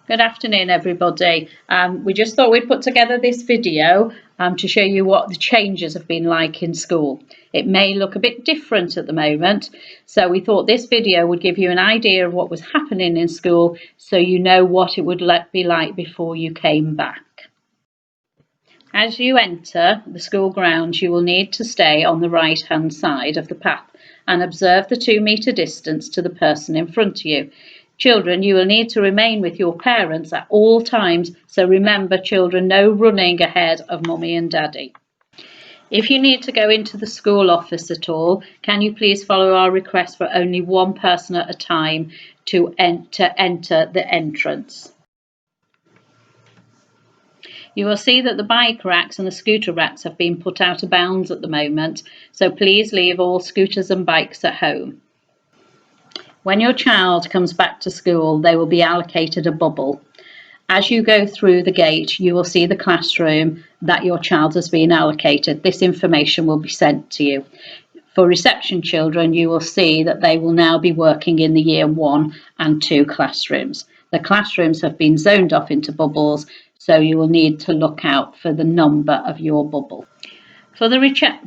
Good afternoon, everybody. We just thought we'd put together this video to show you what the changes have been like in school. It may look a bit different at the moment, so we thought this video would give you an idea of what was happening in school so you know what it would be like before you came back. As you enter the school grounds, you will need to stay on the right-hand side of the path and observe the 2-metre distance to the person in front of you. Children, you will need to remain with your parents at all times, so remember children, no running ahead of mummy and daddy. If you need to go into the school office at all, can you please follow our request for only one person at a time to enter the entrance. You will see that the bike racks and the scooter racks have been put out of bounds at the moment, so please leave all scooters and bikes at home. When your child comes back to school, they will be allocated a bubble. As you go through the gate, you will see the classroom that your child has been allocated. This information will be sent to you. For reception children, you will see that they will now be working in the year 1 and 2 classrooms. The classrooms have been zoned off into bubbles, so you will need to look out for the number of your bubble. For the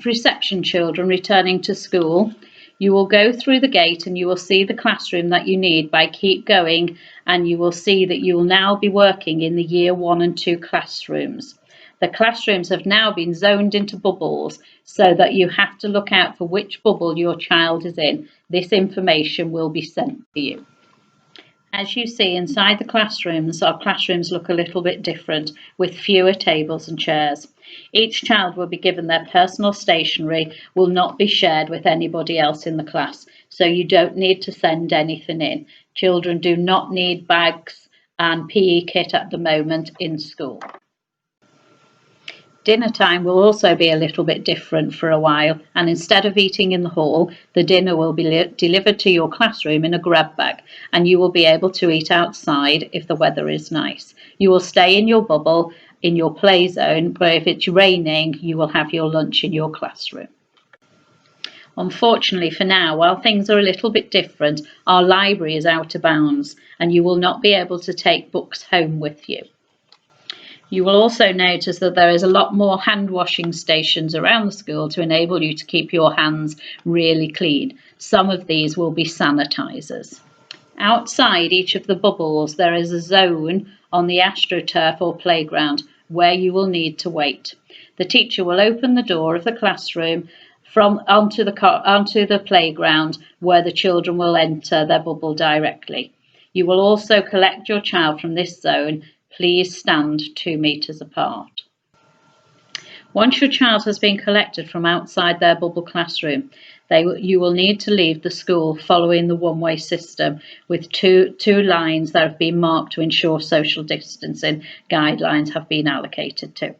reception children returning to school, you will go through the gate and you will see the classroom that you need by keep going, and you will see that you will now be working in the year 1 and 2 classrooms. The classrooms have now been zoned into bubbles so that you have to look out for which bubble your child is in. This information will be sent to you. As you see inside the classrooms, our classrooms look a little bit different with fewer tables and chairs. Each child will be given their personal stationery, will not be shared with anybody else in the class, so you don't need to send anything in. Children do not need bags and PE kit at the moment in school. Dinner time will also be a little bit different for a while, and instead of eating in the hall, the dinner will be delivered to your classroom in a grab bag, and you will be able to eat outside if the weather is nice. You will stay in your bubble, in your play zone, but if it's raining, you will have your lunch in your classroom. Unfortunately for now, while things are a little bit different, our library is out of bounds, and you will not be able to take books home with you. You will also notice that there is a lot more hand washing stations around the school to enable you to keep your hands really clean. Some of these will be sanitizers. Outside each of the bubbles, there is a zone on the AstroTurf or playground where you will need to wait. The teacher will open the door of the classroom onto the playground where the children will enter their bubble directly. You will also collect your child from this zone. Please stand 2 meters apart. Once your child has been collected from outside their bubble classroom, you will need to leave the school following the one-way system with two lines that have been marked to ensure social distancing guidelines have been allocated to.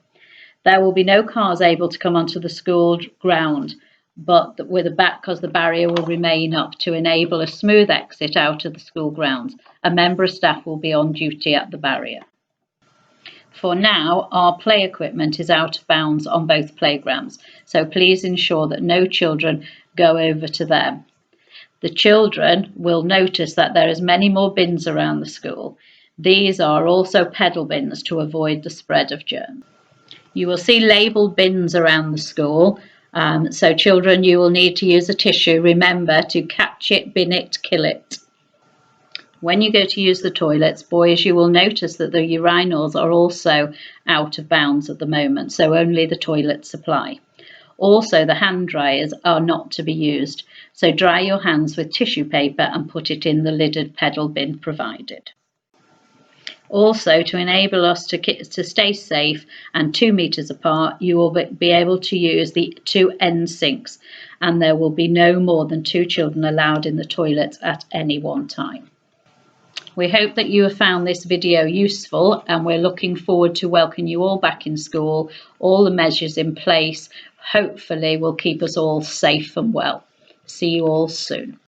There will be no cars able to come onto the school ground, but because the barrier will remain up to enable a smooth exit out of the school grounds. A member of staff will be on duty at the barrier. For now, our play equipment is out of bounds on both playgrounds, so please ensure that no children go over to them. The children will notice that there is many more bins around the school. These are also pedal bins to avoid the spread of germs. You will see labelled bins around the school, so children, you will need to use a tissue. Remember to catch it, bin it, kill it. When you go to use the toilets, boys, you will notice that the urinals are also out of bounds at the moment, so only the toilets apply. Also, the hand dryers are not to be used, so dry your hands with tissue paper and put it in the lidded pedal bin provided. Also, to enable us to stay safe and 2 meters apart, you will be able to use the 2 end sinks, and there will be no more than 2 children allowed in the toilets at any one time. We hope that you have found this video useful, and we're looking forward to welcoming you all back in school. All the measures in place hopefully will keep us all safe and well. See you all soon.